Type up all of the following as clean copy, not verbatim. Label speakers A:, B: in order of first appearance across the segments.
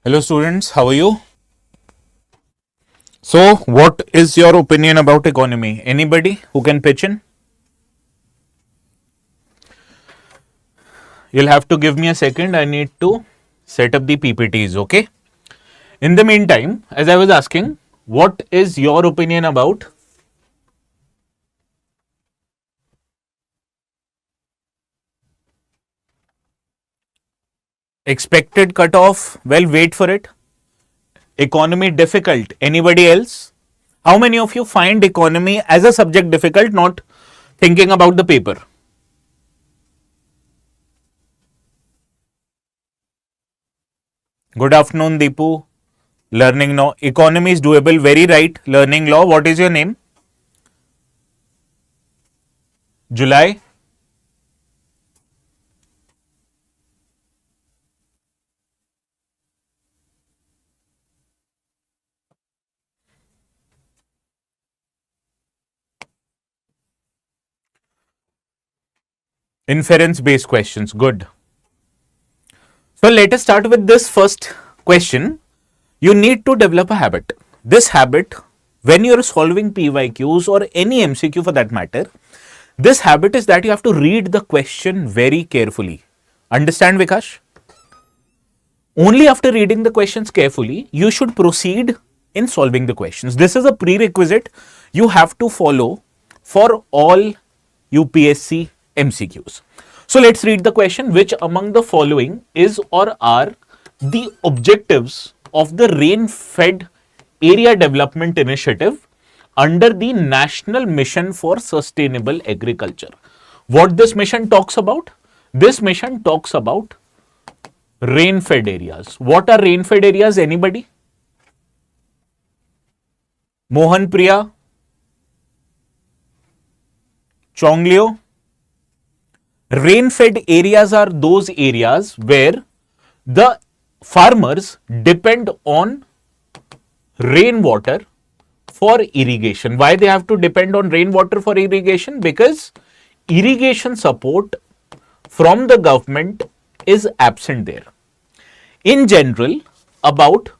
A: Hello students, how are you? So, what is your opinion about economy? Anybody who can pitch in? You'll have to give me a second. I need to set up the PPTs, okay? In the meantime, as I was asking, what is your opinion about expected cutoff? Well, wait for it. Economy difficult. Anybody else? How many of you find economy as a subject difficult, not thinking about the paper? Good afternoon, Deepu. Learning law. Economy is doable. Very right. Learning law. What is your name? July. Inference based questions. Good. So let us start with this first question. You need to develop a habit. This habit, when you are solving PYQs or any MCQ for that matter, this habit is that you have to read the question very carefully. Understand, Vikash? Only after reading the questions carefully, you should proceed in solving the questions. This is a prerequisite you have to follow for all UPSC MCQs. So let's read the question. Which among the following is or are the objectives of the Rain-Fed Area Development Initiative under the National Mission for Sustainable Agriculture? What this mission talks about? This mission talks about rain-fed areas. What are rain-fed areas? Anybody? Mohan Priya? Chonglio? Rain-fed areas are those areas where the farmers depend on rainwater for irrigation. Why they have to depend on rainwater for irrigation? Because irrigation support from the government is absent there. In general, about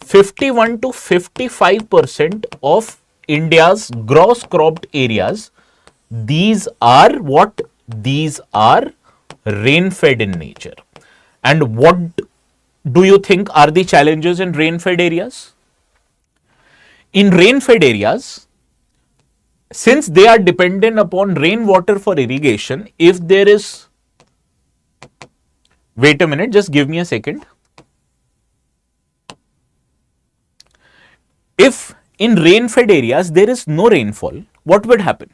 A: 51 to 55% of India's gross cropped areas, these are what? These are rain-fed in nature. And what do you think are the challenges in rain-fed areas? In rain-fed areas, since they are dependent upon rainwater for irrigation, if there is, wait a minute, just give me a second. If in rain-fed areas there is no rainfall, what would happen?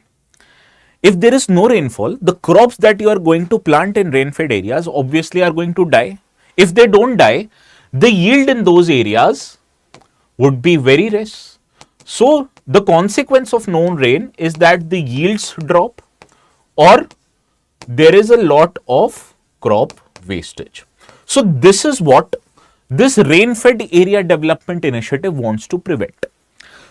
A: If there is no rainfall, the crops that you are going to plant in rain-fed areas obviously are going to die. If they don't die, the yield in those areas would be very less. So the consequence of no rain is that the yields drop or there is a lot of crop wastage. So this is what this rain-fed area development initiative wants to prevent.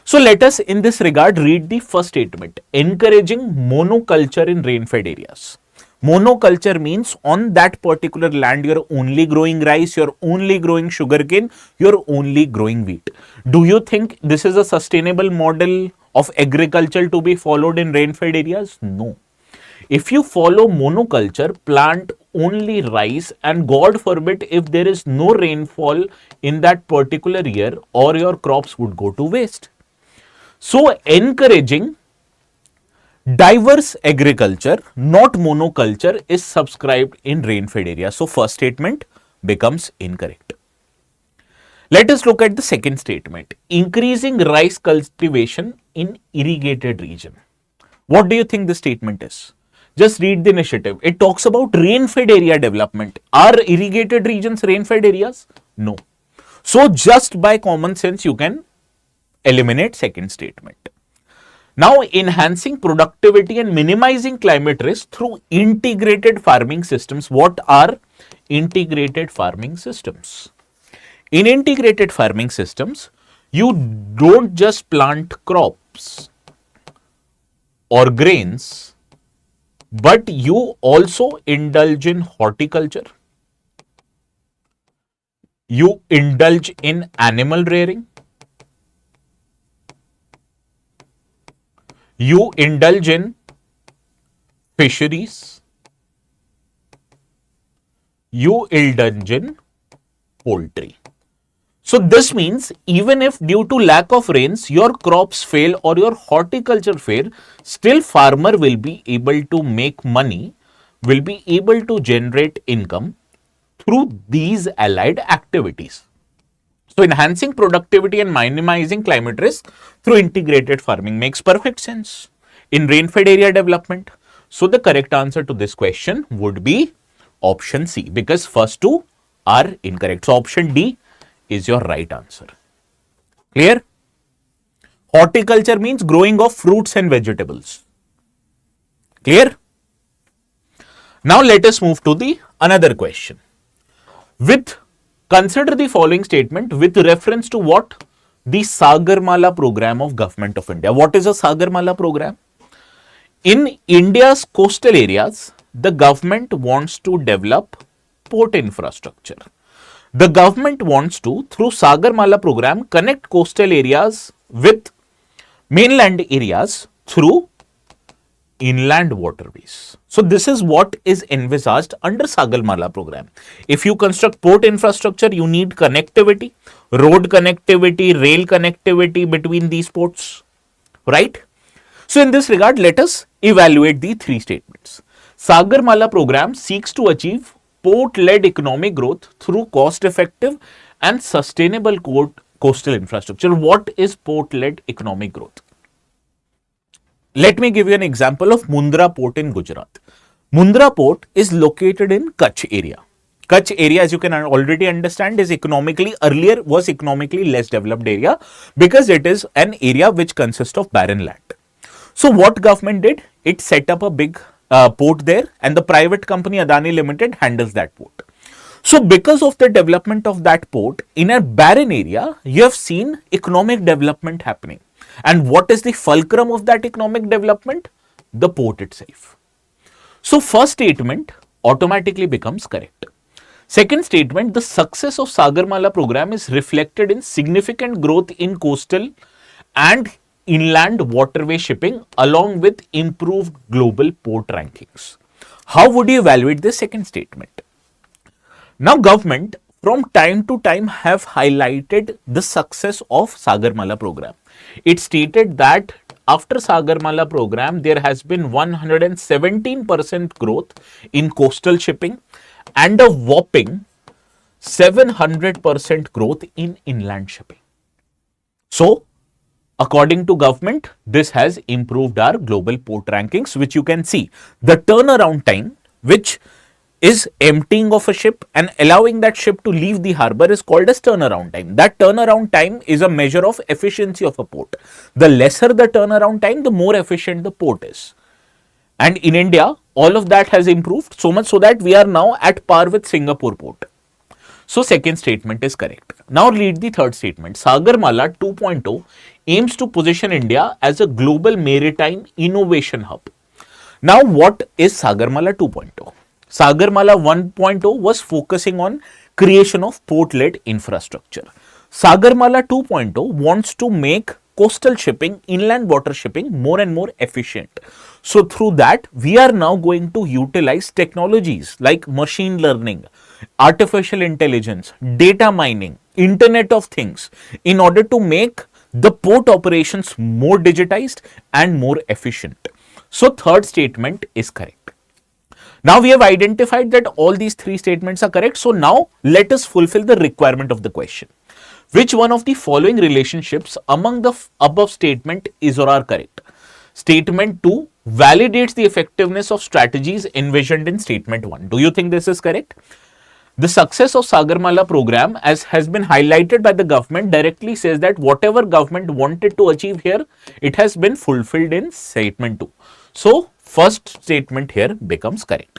A: So let us in this regard read the first statement. Encouraging monoculture in rain-fed areas. Monoculture means on that particular land you're only growing rice, you're only growing sugarcane, you're only growing wheat. Do you think this is a sustainable model of agriculture to be followed in rain-fed areas? No. If you follow monoculture, plant only rice, and God forbid if there is no rainfall in that particular year, or your crops would go to waste. So encouraging diverse agriculture, not monoculture, is subscribed in rain-fed areas. So first statement becomes incorrect. Let us look at the second statement. Increasing rice cultivation in irrigated region. What do you think the statement is? Just read the initiative. It talks about rain-fed area development. Are irrigated regions rain-fed areas? No. So just by common sense, you can eliminate second statement. Now, enhancing productivity and minimizing climate risk through integrated farming systems. What are integrated farming systems? In integrated farming systems, you don't just plant crops or grains, but you also indulge in horticulture. You indulge in animal rearing. You indulge in fisheries. You indulge in poultry. So this means even if due to lack of rains your crops fail or your horticulture fail, still farmer will be able to make money, will be able to generate income through these allied activities. So enhancing productivity and minimizing climate risk through integrated farming makes perfect sense in rain-fed area development. So the correct answer to this question would be option C, because first two are incorrect. So option D is your right answer. Clear? Horticulture means growing of fruits and vegetables. Clear? Now let us move to the another question. With consider the following statement with reference to what? The Sagarmala program of Government of India. What is a Sagarmala program? In India's coastal areas, the government wants to develop port infrastructure. The government wants to, through Sagarmala program, connect coastal areas with mainland areas through inland waterways. So this is what is envisaged under Sagarmala program. If you construct port infrastructure, you need connectivity, road connectivity, rail connectivity between these ports, right? So in this regard, let us evaluate the three statements. Sagarmala program seeks to achieve port-led economic growth through cost-effective and sustainable coastal infrastructure. What is port-led economic growth? Let me give you an example of Mundra Port in Gujarat. Mundra Port is located in Kutch area. Kutch area, as you can already understand, is earlier was economically less developed area because it is an area which consists of barren land. So what government did? It set up a big port there, and the private company Adani Limited handles that port. So because of the development of that port in a barren area, you have seen economic development happening. And what is the fulcrum of that economic development? The port itself. So first statement automatically becomes correct. Second statement, the success of Sagarmala program is reflected in significant growth in coastal and inland waterway shipping along with improved global port rankings. How would you evaluate this second statement? Now government from time to time have highlighted the success of Sagarmala program. It stated that after Sagarmala program, there has been 117% growth in coastal shipping and a whopping 700% growth in inland shipping. So, according to government, this has improved our global port rankings, which you can see. The turnaround time, which is emptying of a ship and allowing that ship to leave the harbor, is called as turnaround time. That turnaround time is a measure of efficiency of a port. The lesser the turnaround time, the more efficient the port is. And in India, all of that has improved so much so that we are now at par with Singapore port. So second statement is correct. Now read the third statement. Sagarmala 2.0 aims to position India as a global maritime innovation hub. Now what is Sagarmala 2.0? Sagarmala 1.0 was focusing on creation of port-led infrastructure. Sagarmala 2.0 wants to make coastal shipping, inland water shipping more and more efficient. So through that, we are now going to utilize technologies like machine learning, artificial intelligence, data mining, Internet of Things in order to make the port operations more digitized and more efficient. So third statement is correct. Now we have identified that all these three statements are correct. So now let us fulfill the requirement of the question. Which one of the following relationships among the above statement is or are correct? Statement 2 validates the effectiveness of strategies envisioned in statement 1. Do you think this is correct? The success of Sagarmala program, as has been highlighted by the government, directly says that whatever government wanted to achieve here, it has been fulfilled in statement 2. So first statement here becomes correct.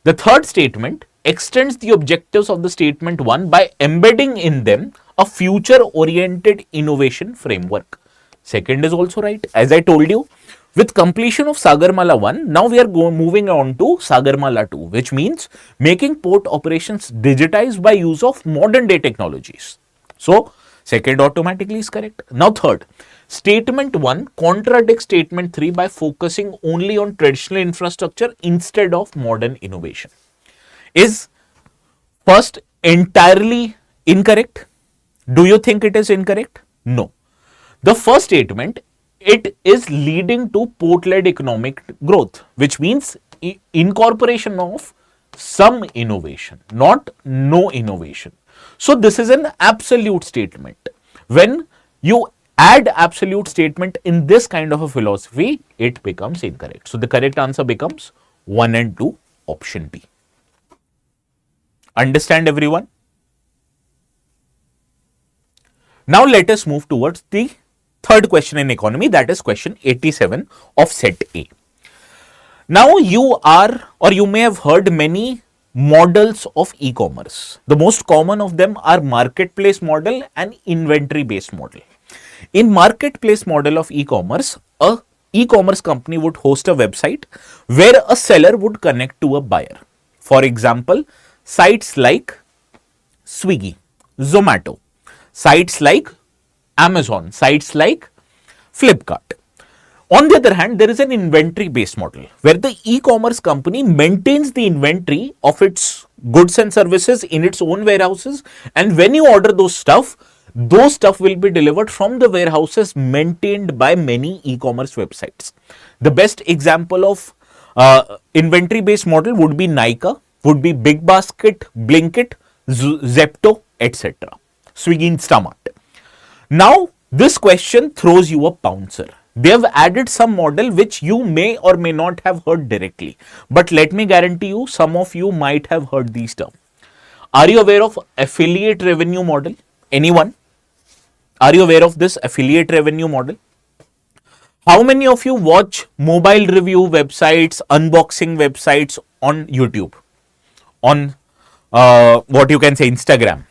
A: The third statement extends the objectives of the statement 1 by embedding in them a future oriented innovation framework. Second is also right. As I told you, With completion of Sagarmala 1, now we are moving on to Sagarmala 2, which means making port operations digitized by use of modern day technologies. So, second automatically is correct. Now, third, statement 1 contradicts statement 3 by focusing only on traditional infrastructure instead of modern innovation. Is first entirely incorrect? Do you think it is incorrect? No. The first statement, it is leading to port-led economic growth, which means incorporation of some innovation, not no innovation. So this is an absolute statement. When you add absolute statement in this kind of a philosophy, it becomes incorrect. So the correct answer becomes 1 and 2, option B. Understand, everyone? Now let us move towards the third question in economy, that is question 87 of set A. Now you are, or you may have heard many models of e-commerce. The most common of them are marketplace model and inventory based model. In marketplace model of e-commerce, a e-commerce company would host a website where a seller would connect to a buyer. For example, sites like Swiggy, Zomato, sites like Amazon, sites like Flipkart. On the other hand, there is an inventory based model where the e-commerce company maintains the inventory of its goods and services in its own warehouses, and when you order those stuff will be delivered from the warehouses maintained by many e-commerce websites. The best example of inventory based model would be Nykaa, would be Big Basket, Blinkit, Zepto, etc. Swiggy, Instamart. Now, this question throws you a bouncer. They have added some model which you may or may not have heard directly. But let me guarantee you, some of you might have heard these terms. Are you aware of affiliate revenue model? Anyone? Are you aware of this affiliate revenue model? How many of you watch mobile review websites, unboxing websites on YouTube? On what you can say, Instagram.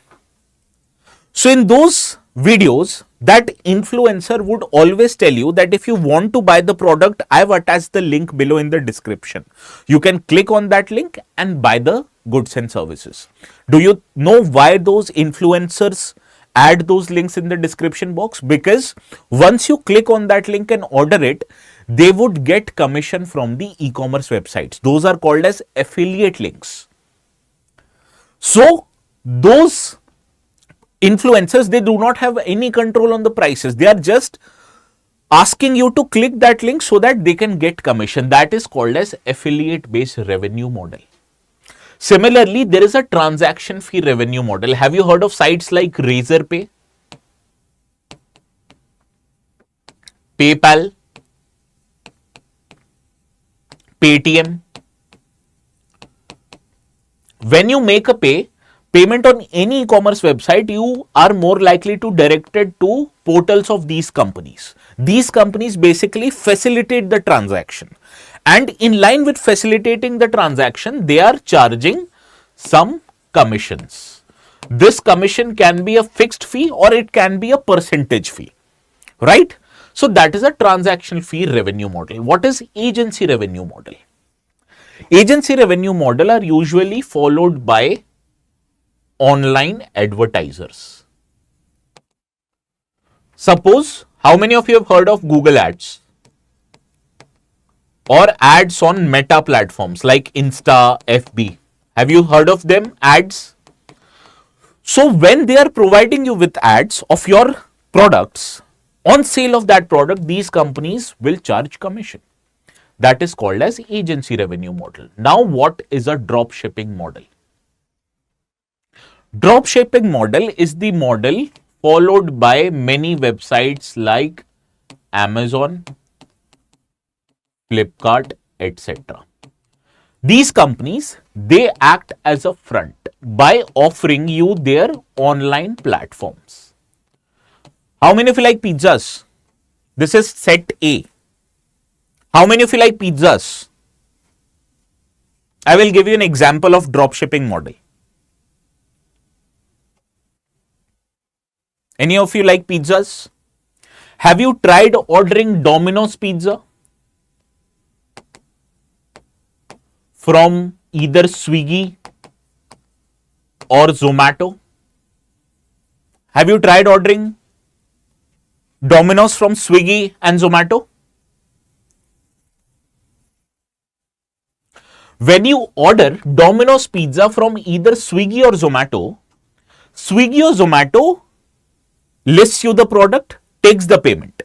A: So in those videos, that influencer would always tell you that if you want to buy the product, I have attached the link below in the description. You can click on that link and buy the goods and services. Do you know why those influencers add those links in the description box? Because once you click on that link and order it, they would get commission from the e-commerce websites. Those are called as affiliate links. So those influencers, they do not have any control on the prices. They are just asking you to click that link so that they can get commission. That is called as affiliate based revenue model. Similarly, there is a transaction fee revenue model. Have you heard of sites like Razorpay, PayPal, Paytm? When you make a payment on any e-commerce website, you are more likely to direct it to portals of these companies. These companies basically facilitate the transaction, and in line with facilitating the transaction, they are charging some commissions. This commission can be a fixed fee or it can be a percentage fee, right? So that is a transaction fee revenue model. What is agency revenue model? Agency revenue model are usually followed by online advertisers. Suppose, how many of you have heard of Google Ads or ads on Meta platforms like Insta, FB? Have you heard of them, ads? So when they are providing you with ads of your products, on sale of that product, these companies will charge commission. That is called as agency revenue model. Now, what is a drop shipping model? Drop shipping model is the model followed by many websites like Amazon, Flipkart, etc. These companies, they act as a front by offering you their online platforms. How many of you like pizzas? This is set A. How many of you like pizzas? I will give you an example of drop shipping model. Any of you like pizzas? Have you tried ordering Domino's pizza? from either Swiggy or Zomato? Have you tried ordering Domino's from Swiggy and Zomato? When you order Domino's pizza from either Swiggy or Zomato, Swiggy or Zomato lists you the product, takes the payment.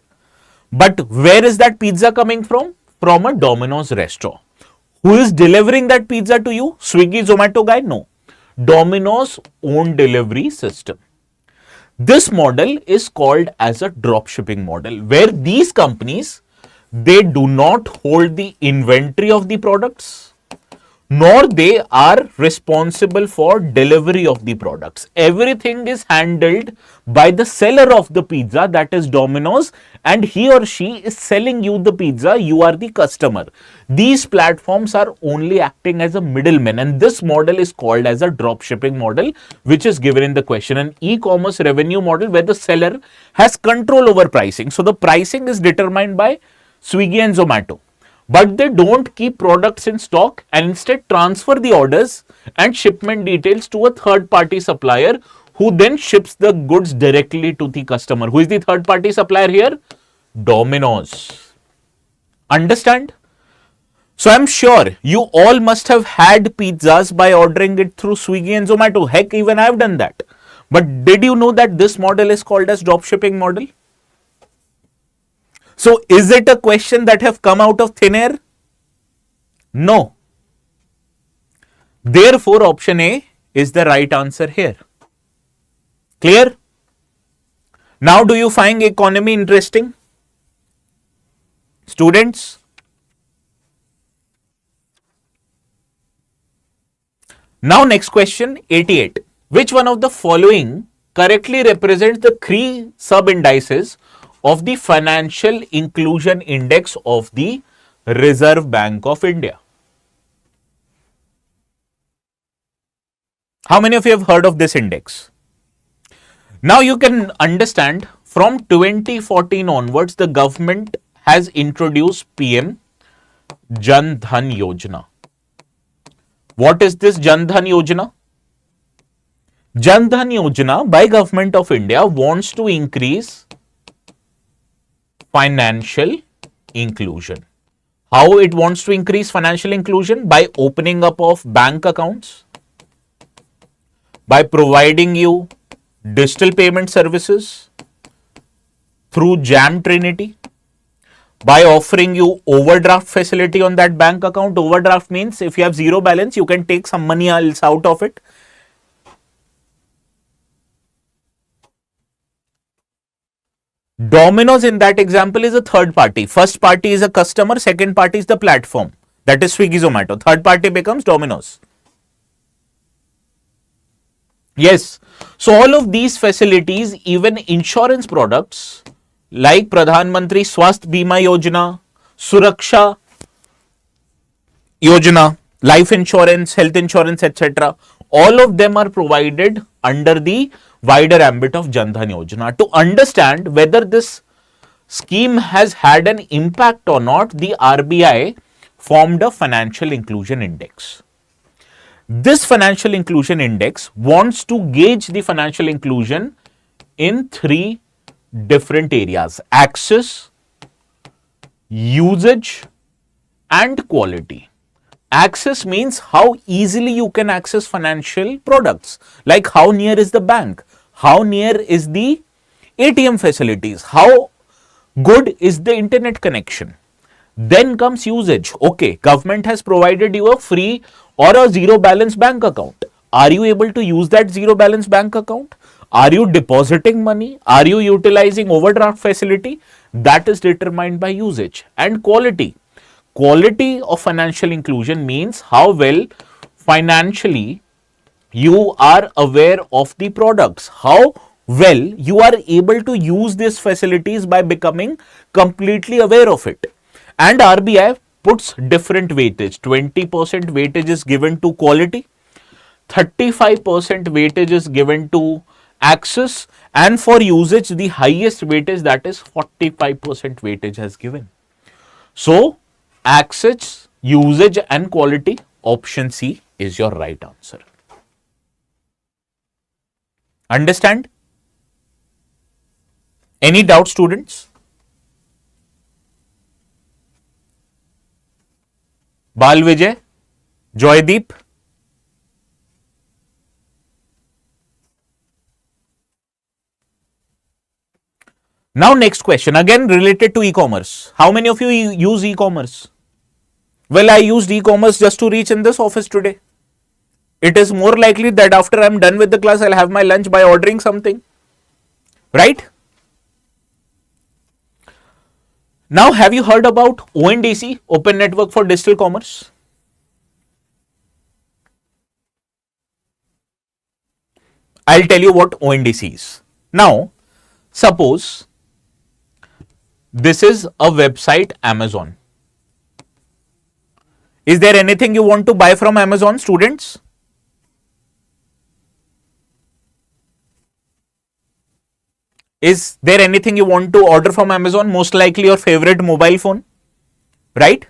A: But where is that pizza coming from? From a Domino's restaurant. Who is delivering that pizza to you? Swiggy, Zomato guy? No. Domino's own delivery system. This model is called as a drop shipping model, where these companies, they do not hold the inventory of the products, nor they are responsible for delivery of the products. Everything is handled by the seller of the pizza, that is Domino's, and he or she is selling you the pizza. You are the customer. These platforms are only acting as a middleman, and this model is called as a drop shipping model, which is given in the question. An e-commerce revenue model where the seller has control over pricing. So the pricing is determined by Swiggy and Zomato, but they don't keep products in stock and instead transfer the orders and shipment details to a third party supplier, who then ships the goods directly to the customer. Who is the third party supplier here? Domino's. Understand? So I'm sure you all must have had pizzas by ordering it through Swiggy and Zomato. Heck, even I've done that. But did you know that this model is called as drop shipping model? So is it a question that have come out of thin air? No. Therefore, option A is the right answer here. Clear? Now, do you find economy interesting? Students? Now, next question, 88. Which one of the following correctly represents the three sub-indices of the Financial Inclusion Index of the Reserve Bank of India? How many of you have heard of this index? Now you can understand, from 2014 onwards, the government has introduced PM Jan Dhan Yojana. What is this Jan Dhan Yojana? Jan Dhan Yojana by Government of India wants to increase financial inclusion. How it wants to increase financial inclusion? By opening up of bank accounts, by providing you digital payment services through JAM Trinity, by offering you overdraft facility on that bank account. Overdraft means if you have zero balance, you can take some money else out of it. Domino's in that example is a third party. First party is a customer, second party is the platform, that is Swiggy, Zomato. Third party becomes Domino's. Yes. So all of these facilities, even insurance products like Pradhan Mantri Swasth Bima Yojana, Suraksha Yojana, life insurance, health insurance, etc., all of them are provided under the wider ambit of Jan Dhan Yojana. To understand whether this scheme has had an impact or not, the RBI formed a financial inclusion index. This financial inclusion index wants to gauge the financial inclusion in three different areas: access, usage, and quality. Access means how easily you can access financial products, like how near is the bank, how near is the ATM facilities, how good is the internet connection. Then comes usage. Okay, government has provided you a free or a zero balance bank account. Are you able to use that zero balance bank account? Are you depositing money? Are you utilizing overdraft facility? That is determined by usage. And quality. Quality of financial inclusion means how well financially you are aware of the products, how well you are able to use these facilities by becoming completely aware of it. And RBI puts different weightage. 20% weightage is given to quality, 35% weightage is given to access, and for usage the highest weightage, that is 45% weightage has given. So access, usage and quality, option C is your right answer. Understand? Any doubt, students? Bal Vijay, Joydeep? Now next question, again related to e-commerce. How many of you use e-commerce? Well, I used e-commerce just to reach in this office today. It is more likely that after I am done with the class, I'll have my lunch by ordering something. Right? Now, have you heard about ONDC, Open Network for Digital Commerce? I'll tell you what ONDC is. Now, suppose this is a website Amazon. Is there anything you want to buy from Amazon, students? Is there anything you want to order from Amazon? Most likely your favorite mobile phone, right?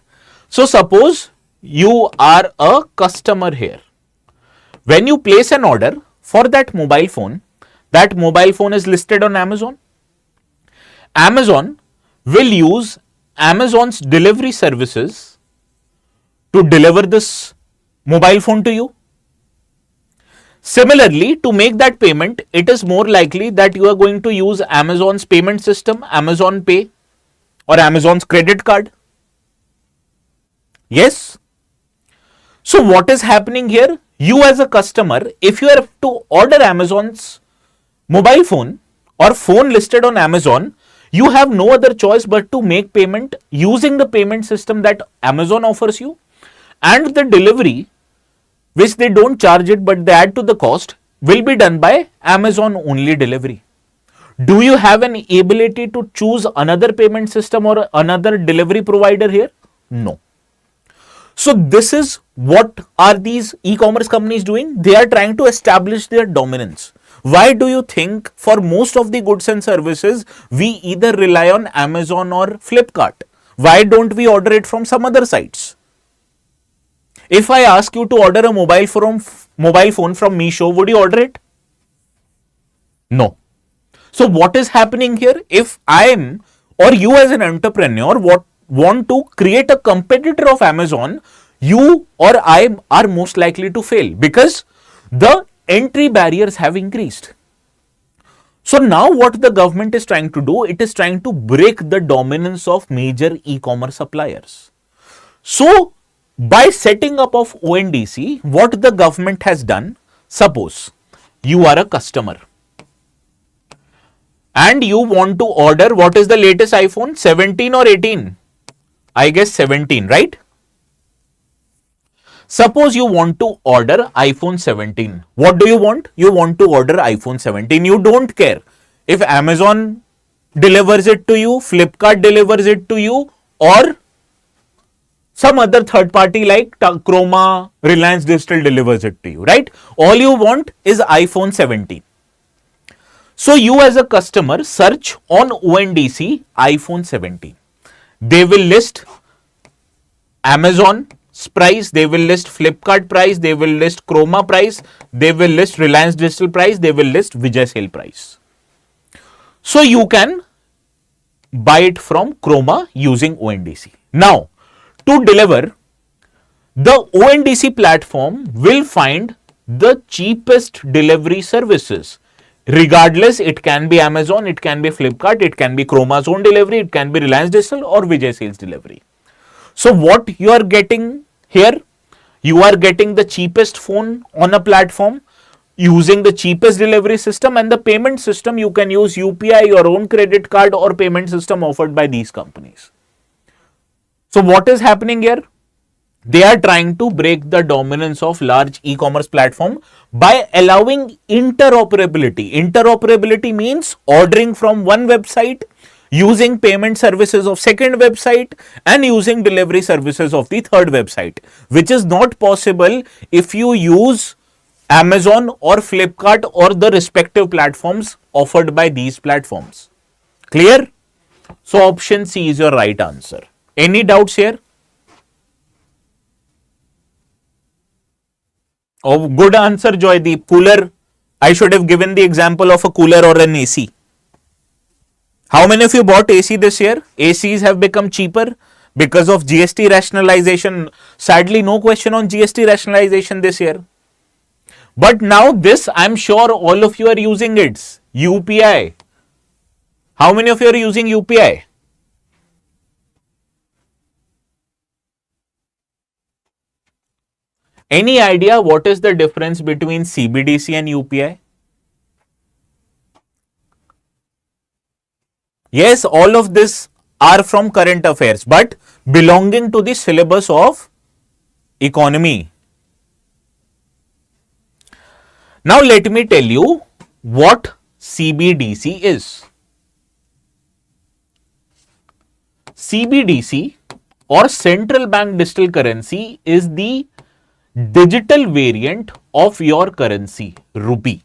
A: So suppose you are a customer here. When you place an order for that mobile phone is listed on Amazon. Amazon will use Amazon's delivery services to deliver this mobile phone to you. Similarly, to make that payment, it is more likely that you are going to use Amazon's payment system, Amazon Pay, or Amazon's credit card. Yes? So what is happening here? You as a customer, if you have to order Amazon's mobile phone or phone listed on Amazon, you have no other choice but to make payment using the payment system that Amazon offers you, and the delivery, which they don't charge it but they add to the cost, will be done by Amazon only delivery. Do you have an ability to choose another payment system or another delivery provider here? No. So this is what are these e-commerce companies doing? They are trying to establish their dominance. Why do you think for most of the goods and services, we either rely on Amazon or Flipkart? Why don't we order it from some other sites? If I ask you to order a mobile phone from Meesho, would you order it? No. So what is happening here? If I am or you as an entrepreneur want to create a competitor of Amazon, you or I are most likely to fail because the entry barriers have increased. So now what the government is trying to do, it is trying to break the dominance of major e-commerce suppliers. So by setting up of ONDC, what the government has done, suppose you are a customer and you want to order, what is the latest iPhone, 17 or 18? I guess 17, right? Suppose you want to order iPhone 17. What do you want? You want to order iPhone 17. You don't care if Amazon delivers it to you, Flipkart delivers it to you, or some other third party like Chroma, Reliance Digital delivers it to you, right? All you want is iPhone 17. So you as a customer search on ONDC iPhone 17. They will list Amazon's price, they will list Flipkart price, they will list Chroma price, they will list Reliance Digital price, they will list Vijay Sale price. So you can buy it from Chroma using ONDC. Now, to deliver, the ONDC platform will find the cheapest delivery services. Regardless, it can be Amazon, it can be Flipkart, it can be Chroma's own delivery, it can be Reliance Digital or Vijay Sales delivery. So what you are getting here, you are getting the cheapest phone on a platform using the cheapest delivery system, and the payment system you can use UPI, your own credit card or payment system offered by these companies. So what is happening here? They are trying to break the dominance of large e-commerce platform by allowing interoperability. Interoperability means ordering from one website, using payment services of second website and using delivery services of the third website, which is not possible if you use Amazon or Flipkart or the respective platforms offered by these platforms. Clear? So option C is your right answer. Any doubts here? Oh, good answer, Joydeep. Cooler. I should have given the example of a cooler or an AC. How many of you bought AC this year? ACs have become cheaper because of GST rationalization. Sadly, no question on GST rationalization this year. But now this, I'm sure all of you are using it. UPI. How many of you are using UPI? Any idea what is the difference between CBDC and UPI? Yes, all of this are from current affairs, but belonging to the syllabus of economy. Now let me tell you what CBDC is. CBDC or central bank digital currency is the digital variant of your currency, rupee.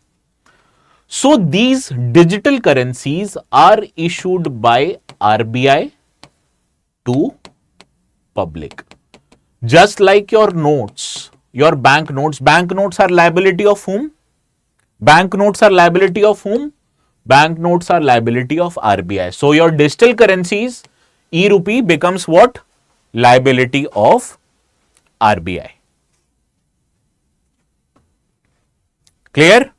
A: So these digital currencies are issued by RBI to public. Just like your notes, your banknotes are liability of whom? Banknotes are liability of whom? Banknotes are liability of RBI. So your digital currencies, e-rupee becomes what? Liability of RBI. Clear?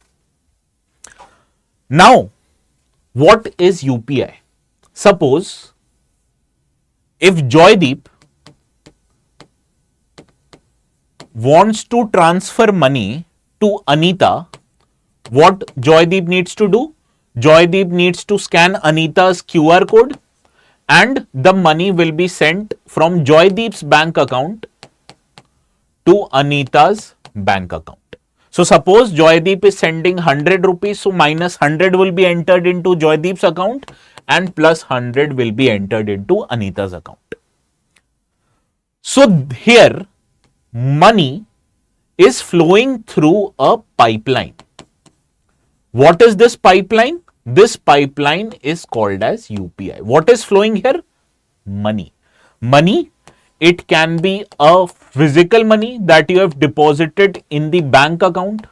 A: Now, what is UPI? Suppose if Joydeep wants to transfer money to Anita, what Joydeep needs to do? Joydeep needs to scan Anita's QR code and the money will be sent from Joydeep's bank account to Anita's bank account. So suppose Joydeep is sending 100 rupees, so minus 100 will be entered into Joydeep's account and plus 100 will be entered into Anita's account. So here money is flowing through a pipeline. What is this pipeline? This pipeline is called as UPI. What is flowing here? Money. Money, it can be a physical money that you have deposited in the bank account.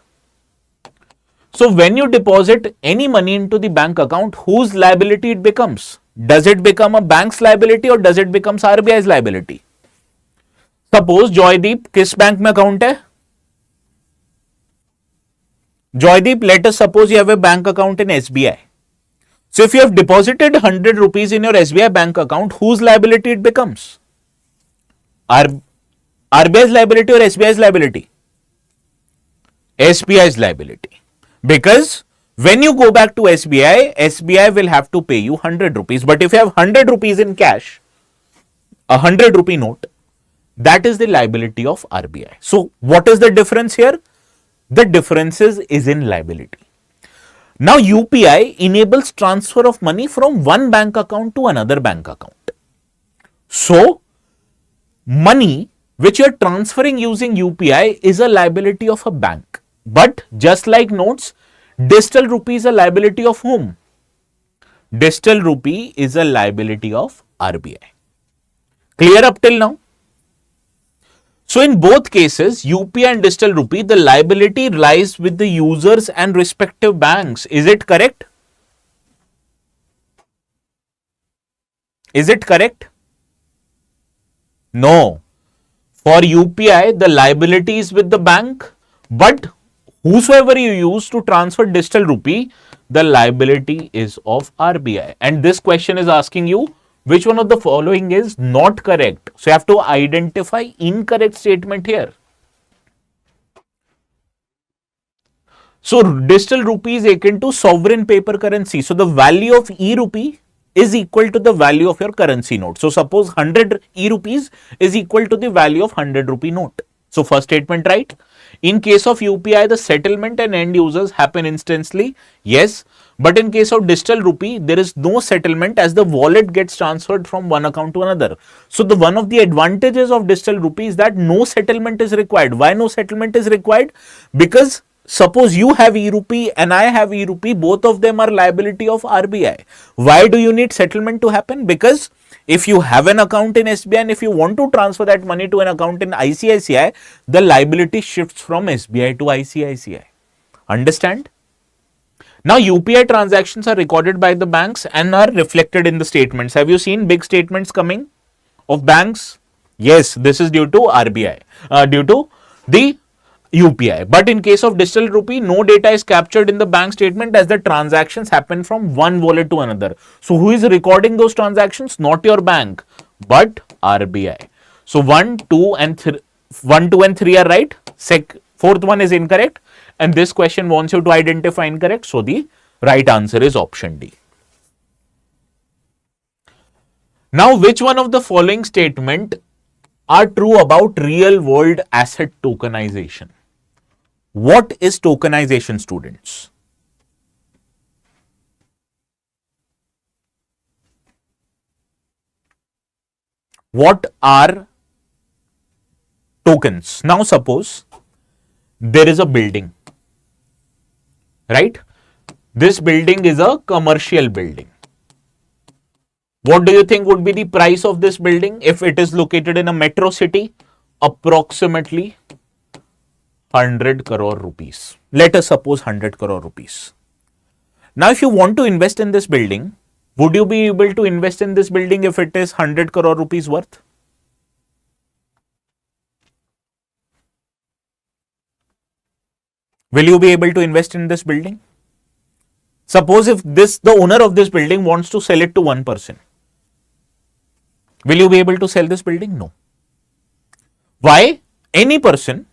A: So when you deposit any money into the bank account, whose liability it becomes? Does it become a bank's liability or does it become RBI's liability? Suppose Joydeep किस bank में account है? Joydeep, let us suppose you have a bank account in SBI. So if you have deposited 100 rupees in your SBI bank account, whose liability it becomes? RBI's liability or SBI's liability? SBI's liability. Because when you go back to SBI, SBI will have to pay you 100 rupees. But if you have 100 rupees in cash, a 100 rupee note, that is the liability of RBI. So what is the difference here? The difference is in liability. Now UPI enables transfer of money from one bank account to another bank account. So money which you are transferring using UPI is a liability of a bank. But just like notes, digital rupee is a liability of whom? Digital rupee is a liability of RBI. Clear up till now? So in both cases, UPI and digital rupee, the liability lies with the users and respective banks. Is it correct? Is it correct? No. For UPI, the liability is with the bank, but whosoever you use to transfer digital rupee, the liability is of RBI. And this question is asking you, which one of the following is not correct? So you have to identify incorrect statement here. So digital rupee is akin to sovereign paper currency. So the value of e-rupee is equal to the value of your currency note. So suppose 100 e-rupees is equal to the value of 100 rupee note. So first statement right. In case of UPI, the settlement and end users happen instantly. Yes. But in case of digital rupee, there is no settlement as the wallet gets transferred from one account to another. So the one of the advantages of digital rupee is that no settlement is required. Why no settlement is required? Because suppose you have e-rupee and I have e-rupee, both of them are liability of RBI. Why do you need settlement to happen? Because if you have an account in SBI and if you want to transfer that money to an account in ICICI, the liability shifts from SBI to ICICI. Understand? Now, UPI transactions are recorded by the banks and are reflected in the statements. Have you seen big statements coming of banks? Yes, this is due to RBI, due to the UPI. But in case of digital rupee, no data is captured in the bank statement as the transactions happen from one wallet to another. So, who is recording those transactions? Not your bank, but RBI. So, 1, 2 and 3 are right. Fourth one is incorrect. And this question wants you to identify incorrect. So, the right answer is option D. Now, which one of the following statement are true about real world asset tokenization? What is tokenization, students? What are tokens? Now, suppose there is a building, right? This building is a commercial building. What do you think would be the price of this building if it is located in a metro city? Approximately 100 crore rupees. Let us suppose 100 crore rupees. Now, if you want to invest in this building, would you be able to invest in this building if it is 100 crore rupees worth? Will you be able to invest in this building? Suppose if the owner of this building wants to sell it to one person. Will you be able to sell this building? No. Why? Any person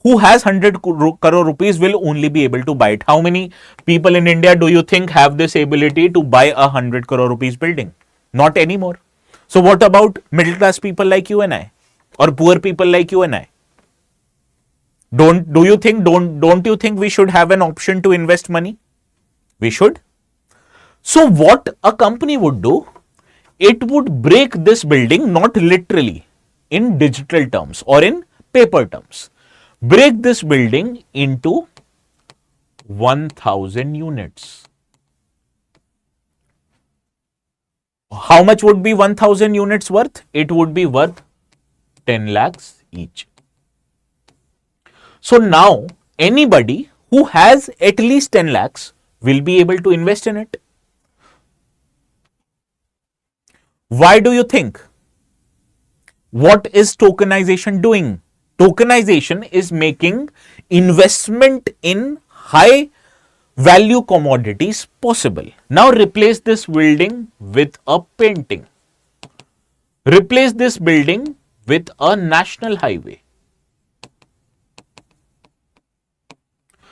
A: who has 100 crore rupees will only be able to buy it. How many people in India do you think have this ability to buy a 100 crore rupees building? Not anymore. So what about middle class people like you and I, or poor people like you and I? Don't you think we should have an option to invest money? We should. So what a company would do, it would break this building, not literally in digital terms or in paper terms. Break this building into 1000 units. How much would be 1000 units worth? It would be worth 10 lakhs each. So now anybody who has at least 10 lakhs will be able to invest in it. Why do you think? What is tokenization doing? Tokenization is making investment in high value commodities possible. Now replace this building with a painting. Replace this building with a national highway.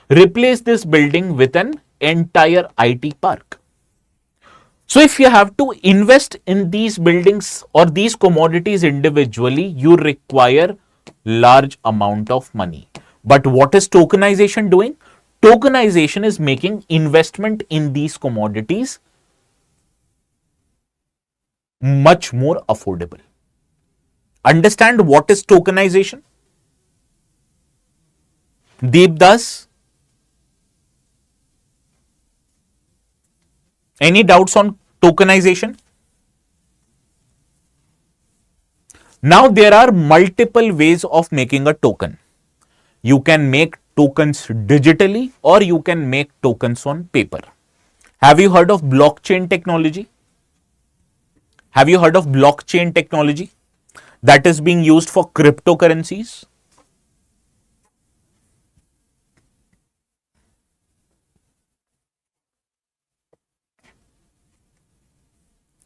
A: Replace this building with an entire IT park. So if you have to invest in these buildings or these commodities individually, you require large amount of money. But what is tokenization doing? Tokenization is making investment in these commodities much more affordable. Understand what is tokenization? Deepdas? Any doubts on tokenization? Now there are multiple ways of making a token. You can make tokens digitally or you can make tokens on paper. Have you heard of blockchain technology? Have you heard of blockchain technology that is being used for cryptocurrencies?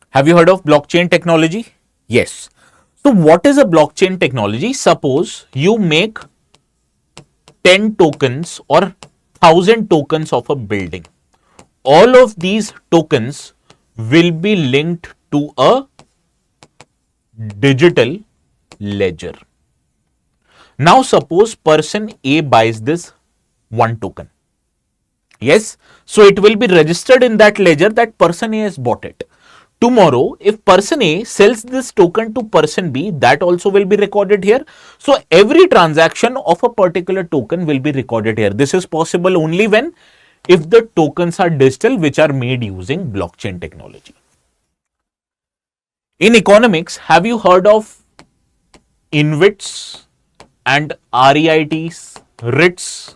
A: Have you heard of blockchain technology? Yes. So what is a blockchain technology? Suppose you make 10 tokens or 1000 tokens of a building. All of these tokens will be linked to a digital ledger. Now suppose person A buys this one token. Yes. So it will be registered in that ledger that person A has bought it. Tomorrow, if person A sells this token to person B, that also will be recorded here. So every transaction of a particular token will be recorded here. This is possible only when if the tokens are digital, which are made using blockchain technology. In economics, have you heard of InvITs and REITs, REITs?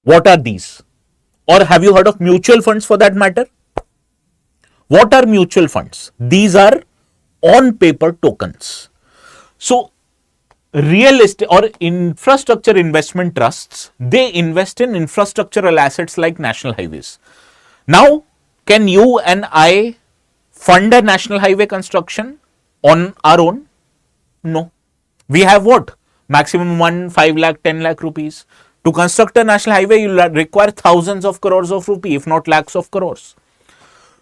A: What are these? Or have you heard of mutual funds for that matter? What are mutual funds? These are on paper tokens. So, real estate or infrastructure investment trusts, they invest in infrastructural assets like national highways. Now, can you and I fund a national highway construction on our own? No. We have what? Maximum 1, 5 lakh, 10 lakh rupees. To construct a national highway, you will require thousands of crores of rupees, if not lakhs of crores.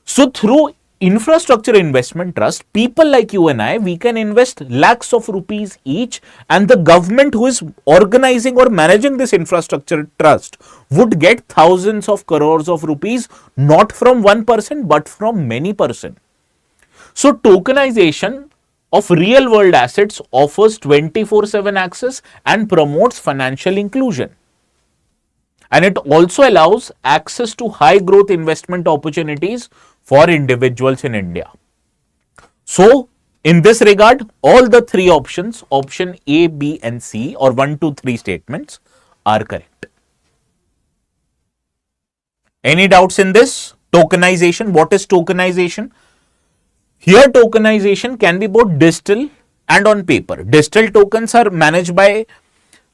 A: So through infrastructure investment trust, people like you and I, we can invest lakhs of rupees each, and the government who is organizing or managing this infrastructure trust would get thousands of crores of rupees, not from one person, but from many person. So tokenization of real world assets offers 24/7 access and promotes financial inclusion. And it also allows access to high growth investment opportunities for individuals in India. So, in this regard, all the three options, option A, B, and C, or 1, 2, 3 statements are correct. Any doubts in this? Tokenization. What is tokenization? Here, tokenization can be both digital and on paper. Digital tokens are managed by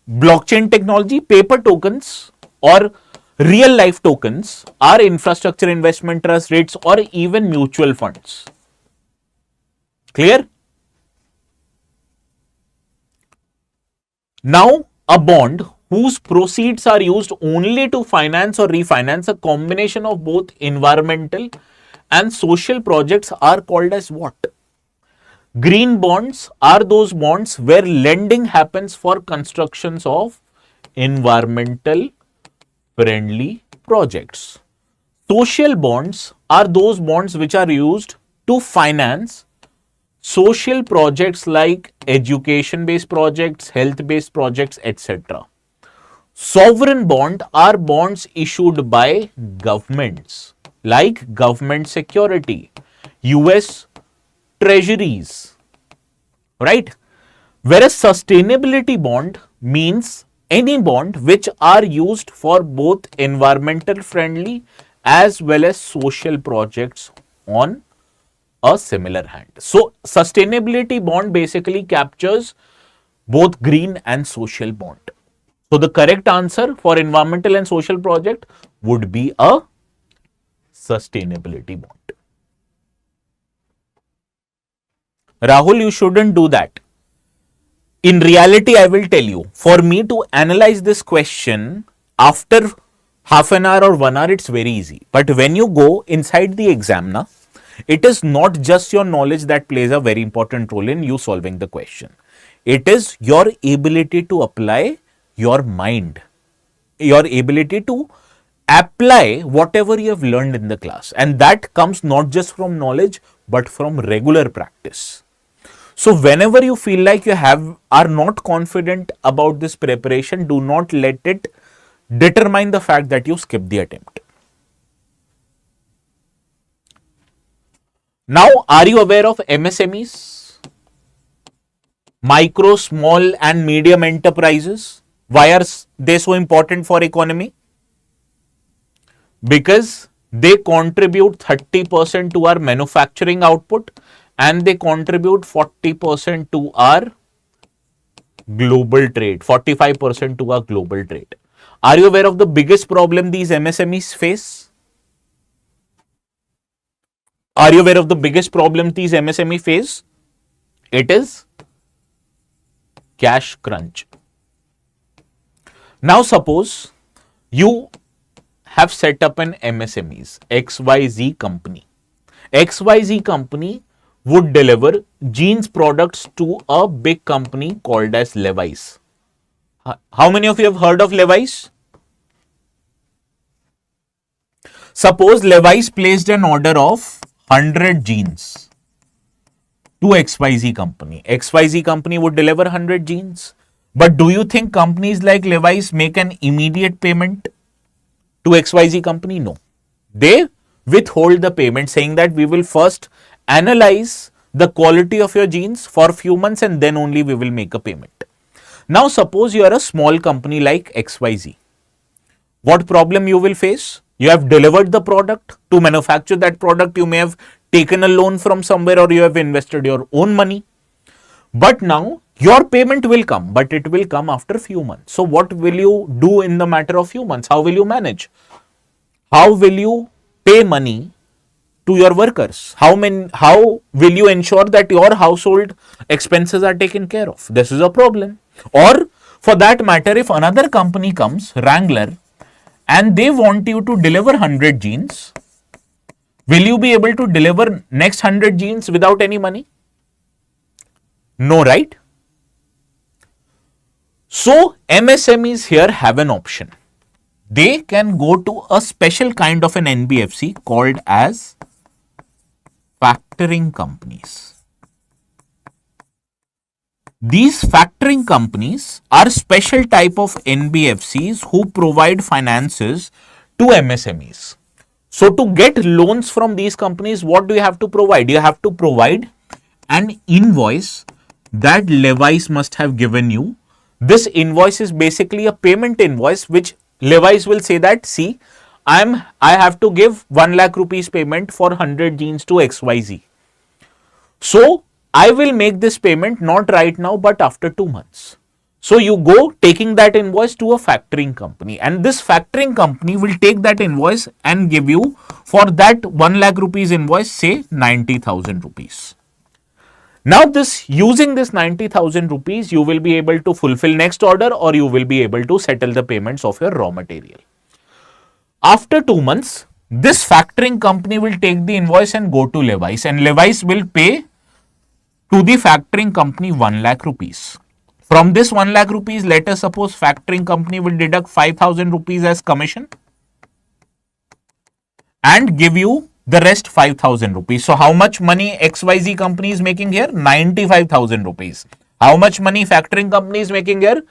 A: blockchain technology. Paper tokens or real life tokens are infrastructure investment trust, REITs, or even mutual funds. Clear? Now, a bond whose proceeds are used only to finance or refinance a combination of both environmental and social projects are called as what? Green bonds are those bonds where lending happens for constructions of environmental friendly projects. Social bonds are those bonds which are used to finance social projects like education based projects, health based projects, etc. Sovereign bond are bonds issued by governments like government security, US treasuries, right? Whereas sustainability bond means any bond which are used for both environmental friendly as well as social projects on a similar hand. So sustainability bond basically captures both green and social bond. So the correct answer for environmental and social project would be a sustainability bond. Rahul, you shouldn't do that. In reality, I will tell you, for me to analyze this question after half an hour or 1 hour, it's very easy. But when you go inside the exam, it is not just your knowledge that plays a very important role in you solving the question. It is your ability to apply your mind, your ability to apply whatever you have learned in the class. And that comes not just from knowledge, but from regular practice. So whenever you feel like you are not confident about this preparation, do not let it determine the fact that you skip the attempt. Now, are you aware of MSMEs? Micro, small and medium enterprises. Why are they so important for economy? Because they contribute 30% to our manufacturing output and they contribute 40% to our global trade, 45% to our global trade. Are you aware of the biggest problem these MSMEs face? Are you aware of the biggest problem these MSME face? It is cash crunch. Now suppose you have set up an MSMEs, XYZ company. XYZ company would deliver jeans products to a big company called as Levi's. How many of you have heard of Levi's? Suppose Levi's placed an order of 100 jeans to XYZ company. XYZ company would deliver 100 jeans. But do you think companies like Levi's make an immediate payment to XYZ company? No. They withhold the payment, saying that we will first analyze the quality of your jeans for a few months and then only we will make a payment. Now suppose you are a small company like XYZ. What problem you will face? You have delivered the product. To manufacture that product, you may have taken a loan from somewhere or you have invested your own money. But now your payment will come, but it will come after a few months. So what will you do in the matter of few months? How will you manage? How will you pay money to your workers? How will you ensure that your household expenses are taken care of? This is a problem. Or for that matter, if another company comes, Wrangler, and they want you to deliver 100 jeans, will you be able to deliver next 100 jeans without any money? No, right? So MSMEs here have an option. They can go to a special kind of an NBFC called as factoring companies. These factoring companies are special type of NBFCs who provide finances to MSMEs. So to get loans from these companies, what do you have to provide? You have to provide an invoice that Levi's must have given you. This invoice is basically a payment invoice which Levi's will say that, see, I have to give 1 lakh rupees payment for 100 jeans to XYZ. So I will make this payment not right now but after 2 months. So you go taking that invoice to a factoring company, and this factoring company will take that invoice and give you for that 1 lakh rupees invoice, say 90,000 rupees. Now using this 90,000 rupees, you will be able to fulfill next order or you will be able to settle the payments of your raw material. After 2 months, this factoring company will take the invoice and go to Levi's, and Levi's will pay to the factoring company 1 lakh rupees. From this 1 lakh rupees, let us suppose factoring company will deduct 5,000 rupees as commission and give you the rest 5,000 rupees. So how much money XYZ company is making here? 95,000 rupees. How much money factoring company is making here?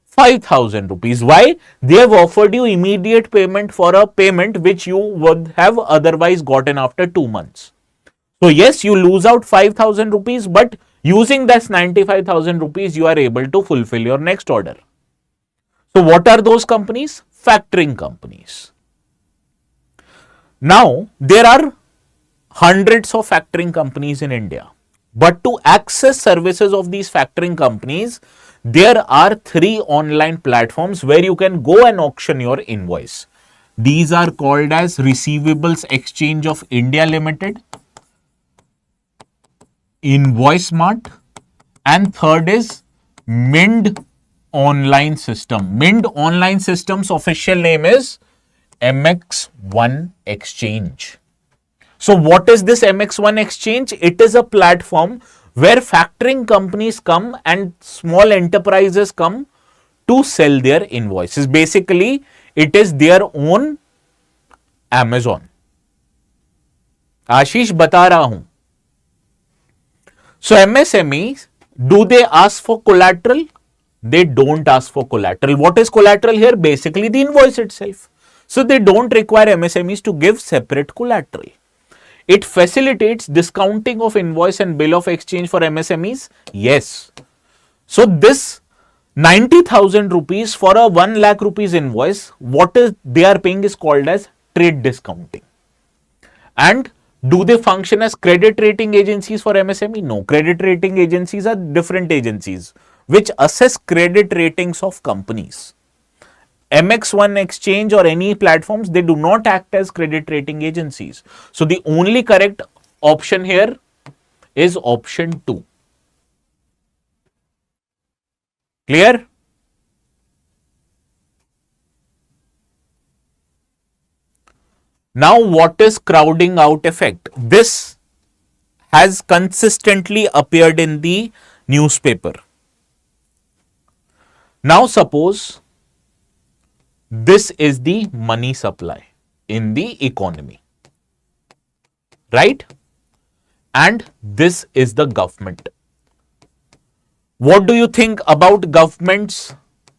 A: 5,000 rupees. Why? They have offered you immediate payment for a payment which you would have otherwise gotten after 2 months. So yes, you lose out 5,000 rupees, but using that 95,000 rupees, you are able to fulfill your next order. So what are those companies? Factoring companies. Now, there are hundreds of factoring companies in India, but to access services of these factoring companies, there are 3 online platforms where you can go and auction your invoice. These are called as Receivables Exchange of India Limited, InvoiceMart, and third is Mind Online System. Mind Online System's official name is MX1 Exchange. So what is this MX1 Exchange? It is a platform where factoring companies come and small enterprises come to sell their invoices. Basically, it is their own Amazon. आशीष बता रहा हूं. So MSMEs, do they ask for collateral? They don't ask for collateral. What is collateral here? Basically the invoice itself. So they don't require MSMEs to give separate collateral. It facilitates discounting of invoice and bill of exchange for MSMEs. Yes. So this 90,000 rupees for a 1 lakh rupees invoice, what is they are paying is called as trade discounting. And do they function as credit rating agencies for MSME? No. Credit rating agencies are different agencies which assess credit ratings of companies. MX1 Exchange or any platforms, they do not act as credit rating agencies. So the only correct option here is option 2. Clear? Now, what is crowding out effect? This has consistently appeared in the newspaper. Now, suppose this is the money supply in the economy, right? and this is the government. What do you think about government's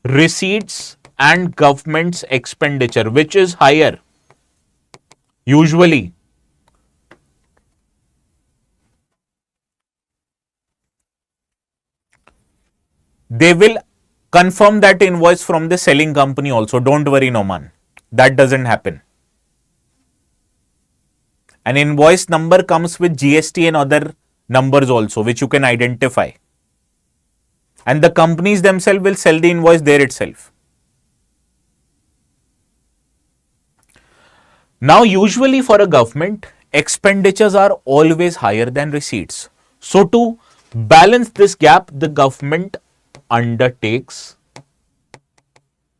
A: receipts and government's expenditure? Which is higher? Usually, they will confirm that invoice from the selling company also. Don't worry, Noman. That doesn't happen. An invoice number comes with GST and other numbers also, which you can identify. And the companies themselves will sell the invoice there itself. Now, usually for a government, expenditures are always higher than receipts. So, to balance this gap, the government undertakes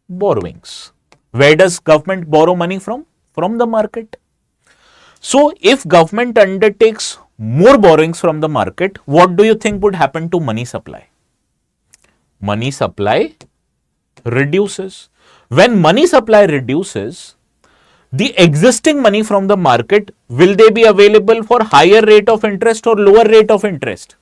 A: borrowings. Where does government borrow money from? From the market. So, if government undertakes more borrowings from the market, what do you think would happen to money supply? Money supply reduces. When money supply reduces, the existing money from the market, will they be available for higher rate of interest or lower rate of interest?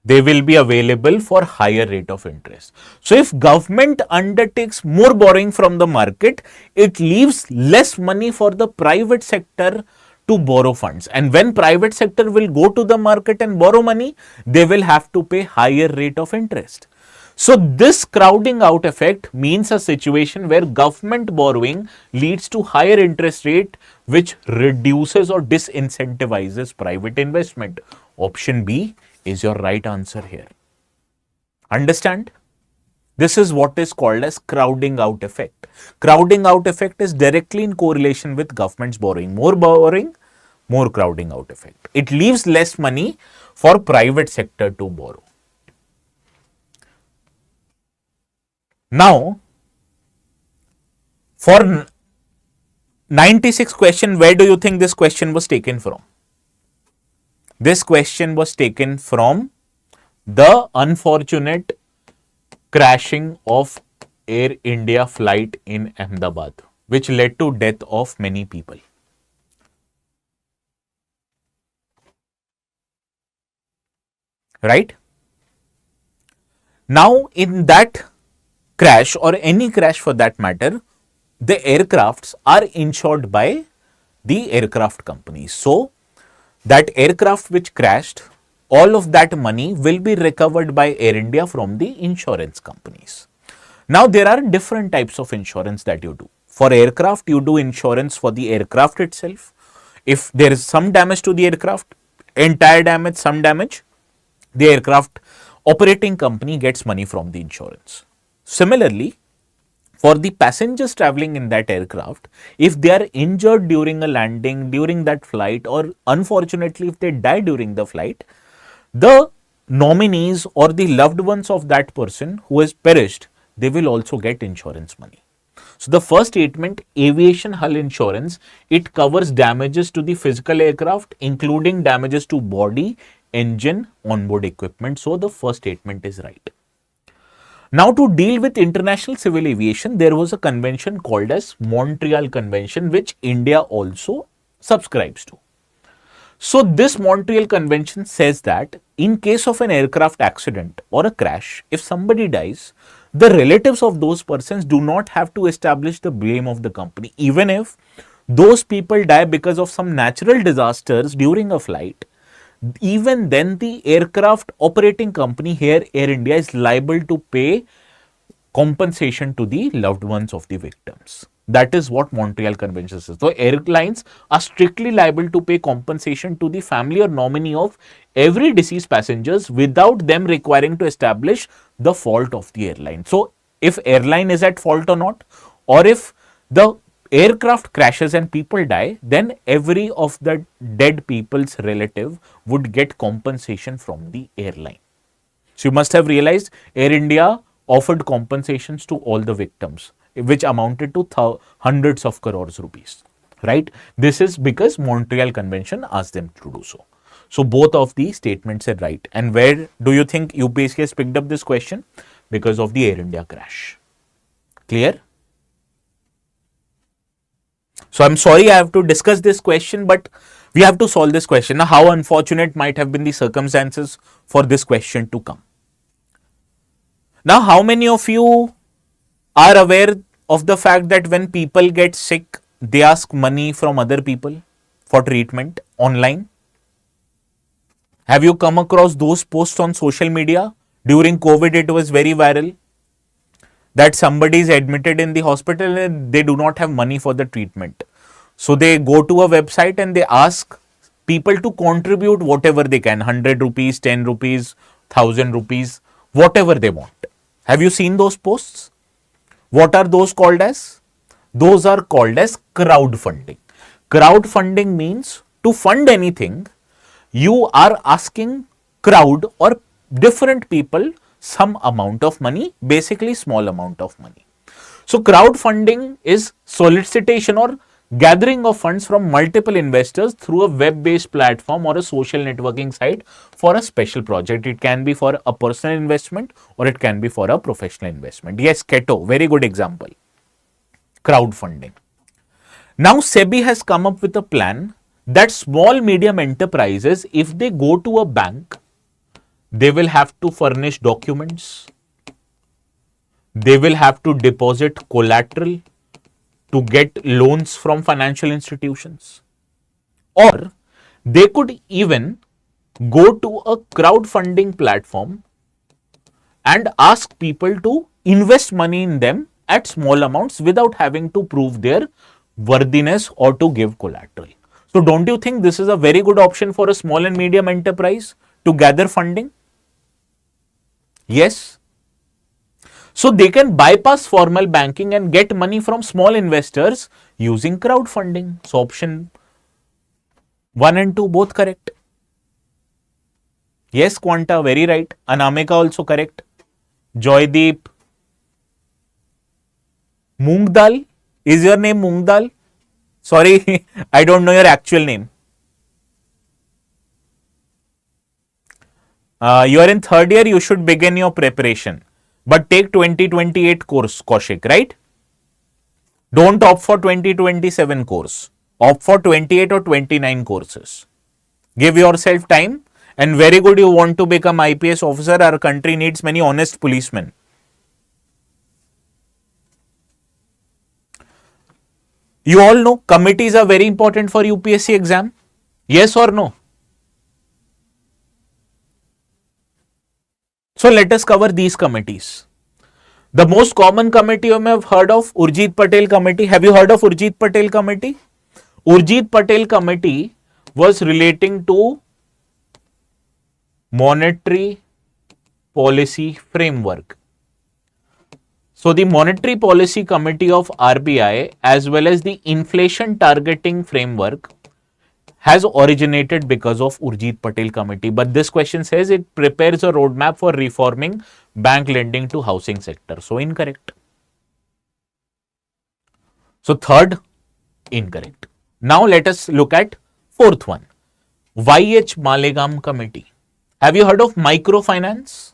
A: They will be available for higher rate of interest. So if government undertakes more borrowing from the market, it leaves less money for the private sector to borrow funds. And when private sector will go to the market and borrow money, they will have to pay higher rate of interest. So this crowding out effect means a situation where government borrowing leads to higher interest rate, which reduces or disincentivizes private investment. Option B is your right answer here. Understand? This is what is called as crowding out effect. Crowding out effect is directly in correlation with government's borrowing. More borrowing, more crowding out effect. It leaves less money for private sector to borrow. Now, for 96 question, where do you think this question was taken from? This question was taken from the unfortunate crashing of Air India flight in Ahmedabad, which led to death of many people. Right? Now, in that crash or any crash for that matter, the aircrafts are insured by the aircraft companies. So, that aircraft which crashed, all of that money will be recovered by Air India from the insurance companies. Now, there are different types of insurance that you do. For aircraft, you do insurance for the aircraft itself. If there is some damage to the aircraft, entire damage, some damage, the aircraft operating company gets money from the insurance. Similarly, for the passengers traveling in that aircraft, if they are injured during a landing, during that flight, or unfortunately if they die during the flight, the nominees or the loved ones of that person who has perished, they will also get insurance money. So the first statement, aviation hull insurance, it covers damages to the physical aircraft, including damages to body, engine, onboard equipment. So the first statement is right. Now, to deal with international civil aviation, there was a convention called as Montreal Convention, which India also subscribes to. So, this Montreal Convention says that in case of an aircraft accident or a crash, if somebody dies, the relatives of those persons do not have to establish the blame of the company. Even if those people die because of some natural disasters during a flight, even then the aircraft operating company, here Air India, is liable to pay compensation to the loved ones of the victims. That is what Montreal Convention says. So airlines are strictly liable to pay compensation to the family or nominee of every deceased passengers without them requiring to establish the fault of the airline. So if airline is at fault or not, or if the aircraft crashes and people die, then every of the dead people's relative would get compensation from the airline. So you must have realized Air India offered compensations to all the victims, which amounted to hundreds of crores rupees, right? This is because Montreal Convention asked them to do so. So both of these statements are right. And where do you think UPSC has picked up this question? Because of the Air India crash. Clear? So I'm sorry I have to discuss this question, but we have to solve this question. Now, how unfortunate might have been the circumstances for this question to come? Now, how many of you are aware of the fact that when people get sick, they ask money from other people for treatment online? Have you come across those posts on social media? During COVID, it was very viral that somebody is admitted in the hospital and they do not have money for the treatment. So they go to a website and they ask people to contribute whatever they can, 100 rupees, 10 rupees, 1000 rupees, whatever they want. Have you seen those posts? What are those called as? Those are called as crowdfunding. Crowdfunding means to fund anything, you are asking crowd or different people some amount of money, basically small amount of money. So crowdfunding is solicitation or gathering of funds from multiple investors through a web-based platform or a social networking site for a special project. It can be for a personal investment or it can be for a professional investment. Yes, Keto, very good example. Crowdfunding. Now SEBI has come up with a plan that small medium enterprises, if they go to a bank, they will have to furnish documents, they will have to deposit collateral to get loans from financial institutions, or they could even go to a crowdfunding platform and ask people to invest money in them at small amounts without having to prove their worthiness or to give collateral. So don't you think this is a very good option for a small and medium enterprise to gather funding? Yes. So they can bypass formal banking and get money from small investors using crowdfunding. So option 1 and 2 both correct. Yes, Quanta, very right. Anamika also correct. Joydeep. Moong dal? Is your name Moong dal? Sorry, I don't know your actual name. You are in third year, you should begin your preparation. But take 2028 course, Kaushik, right? Don't opt for 2027 course. Opt for 28 or 29 courses. Give yourself time. And very good, you want to become IPS officer. Our country needs many honest policemen. You all know committees are very important for UPSC exam. Yes or no? So let us cover these committees. The most common committee you may have heard of, Urjit Patel Committee. Have you heard of Urjit Patel Committee? Urjit Patel Committee was relating to monetary policy framework. So the Monetary Policy Committee of RBI as well as the Inflation Targeting Framework has originated because of Urjit Patel Committee. But this question says it prepares a roadmap for reforming bank lending to housing sector. So incorrect. So third, incorrect. Now let us look at fourth one. YH Malegam Committee. Have you heard of microfinance?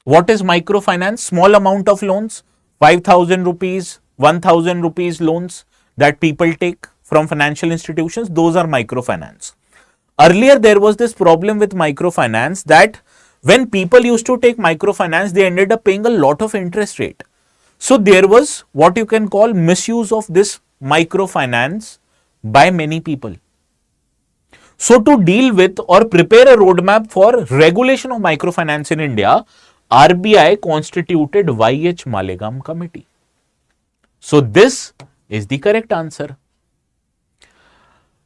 A: What is microfinance? Small amount of loans, 5,000 rupees, 1,000 rupees loans that people take from financial institutions. Those are microfinance. Earlier, there was this problem with microfinance that when people used to take microfinance, they ended up paying a lot of interest rate. So there was what you can call misuse of this microfinance by many people. So to deal with or prepare a roadmap for regulation of microfinance in India, RBI constituted YH Malegam Committee. So this is the correct answer.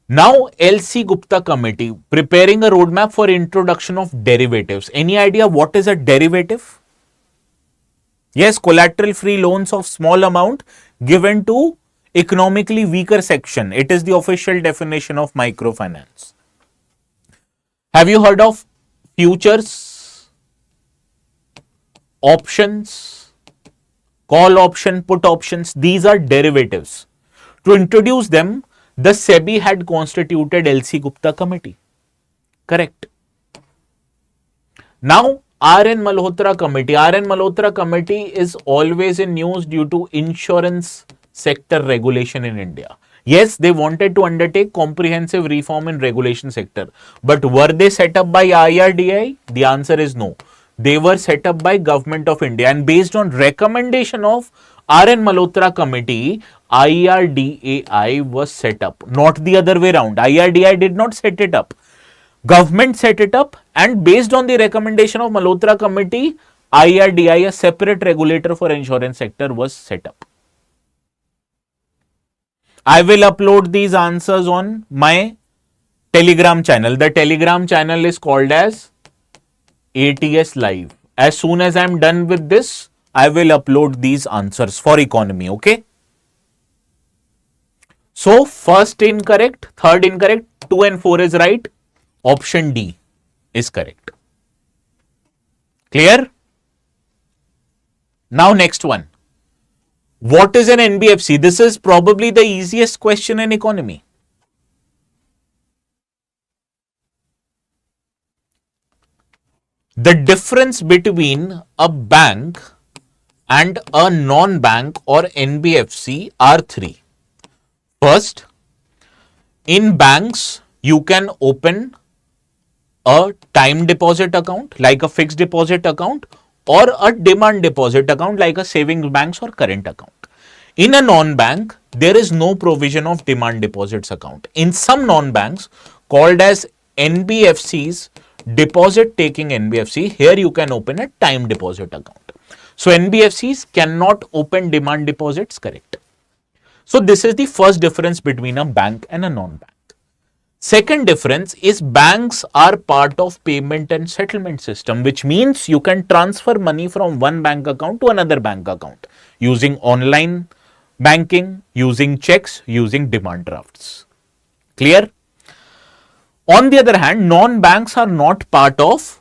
A: Now LC Gupta Committee, preparing a roadmap for introduction of derivatives. Any idea what is a derivative? Yes, collateral free loans of small amount given to economically weaker section. It is the official definition of microfinance. Have you heard of futures, options, call option, put options? These are derivatives. To introduce them, the SEBI had constituted LC Gupta committee. Correct. Now, R.N. Malhotra committee. R.N. Malhotra committee is always in news due to insurance sector regulation in India. Yes, they wanted to undertake comprehensive reform in regulation sector. But were they set up by IRDAI? The answer is no. They were set up by Government of India, and based on recommendation of R.N. Malhotra committee, IRDAI was set up, not the other way around. IRDAI did not set it up. Government set it up, and based on the recommendation of Malhotra committee, IRDAI, a separate regulator for insurance sector, was set up. I will upload these answers on my Telegram channel. The Telegram channel is called as ATS Live. As soon as I am done with this, I will upload these answers for economy, okay? So, first incorrect, third incorrect, 2 and 4 is right. Option D is correct. Clear? Now, next one. What is an NBFC? This is probably the easiest question in economy. The difference between a bank and a non-bank or NBFC are three. First, in banks, you can open a time deposit account like a fixed deposit account, or a demand deposit account like a savings banks or current account. In a non-bank, there is no provision of demand deposits account. In some non-banks called as NBFCs, deposit taking NBFC, here you can open a time deposit account. So NBFCs cannot open demand deposits, correct. So this is the first difference between a bank and a non-bank. Second difference is banks are part of payment and settlement system, which means you can transfer money from one bank account to another bank account using online banking, using checks, using demand drafts. Clear? On the other hand, non-banks are not part of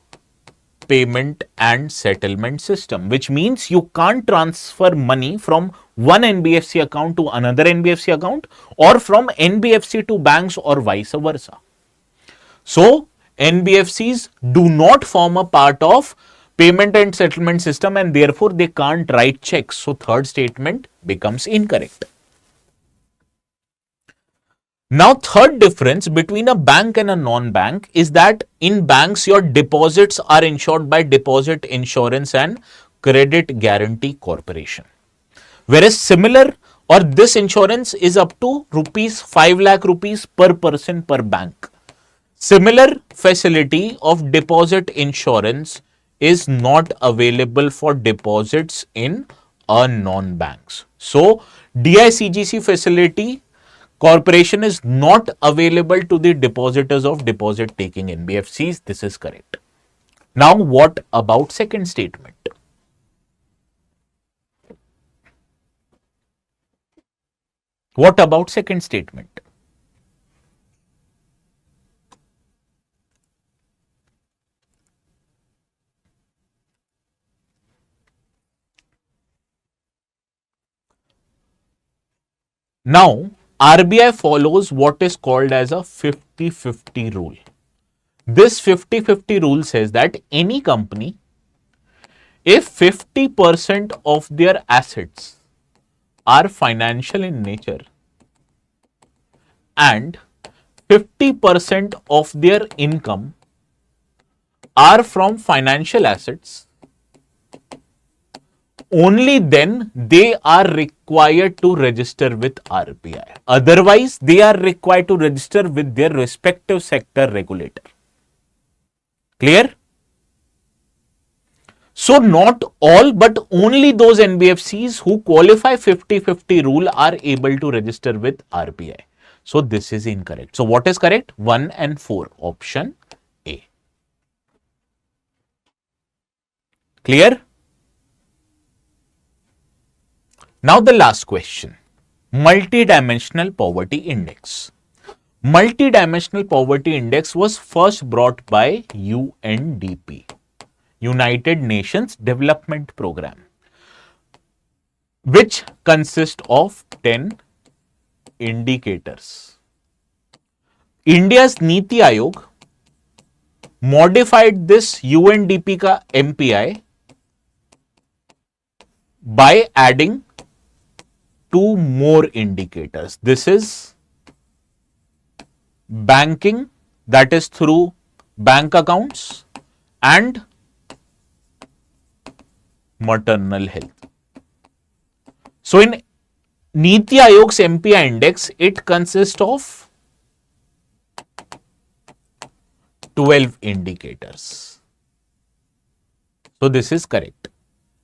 A: payment and settlement system, which means you can't transfer money from one NBFC account to another NBFC account, or from NBFC to banks, or vice versa. So, NBFCs do not form a part of payment and settlement system, and therefore they can't write checks. So, third statement becomes incorrect. Now, third difference between a bank and a non-bank is that in banks, your deposits are insured by Deposit Insurance and Credit Guarantee Corporation. Whereas similar, or this insurance is up to rupees 5 lakh rupees per person per bank. Similar facility of deposit insurance is not available for deposits in a non-banks. So, DICGC facility corporation is not available to the depositors of deposit taking NBFCs. This is correct. Now, what about second statement? What about second statement? Now, RBI follows what is called as a 50-50 rule. This 50-50 rule says that any company, if 50% of their assets are financial in nature and 50% of their income are from financial assets, only then they are required to register with RBI. Otherwise, they are required to register with their respective sector regulator. Clear? So, not all, but only those NBFCs who qualify 50-50 rule are able to register with RBI. So, this is incorrect. So, what is correct? 1 and 4, option A. Clear? Now, the last question, multidimensional poverty index. Multidimensional poverty index was first brought by UNDP, United Nations Development Program, which consists of 10 indicators. India's Niti Aayog modified this UNDP का MPI by adding two more indicators. This is banking, that is through bank accounts, and maternal health. So in Niti Aayog's MPI index, it consists of 12 indicators. So this is correct.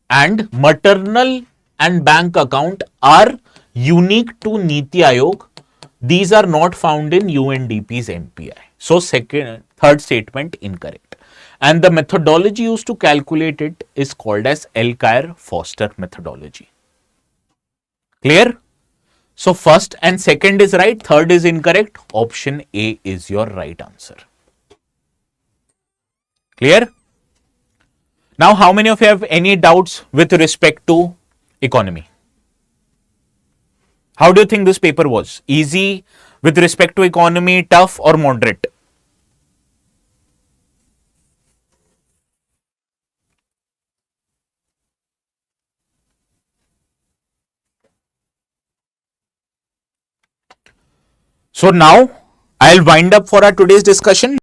A: And maternal and bank account are unique to Niti Aayog. These are not found in UNDP's MPI. So third statement incorrect. And the methodology used to calculate it is called as Elkayer-Foster methodology. Clear? So first and second is right, third is incorrect. Option A is your right answer. Clear? Now, how many of you have any doubts with respect to economy? How do you think this paper was? Easy with respect to economy, tough or moderate? So now I'll wind up for our today's discussion.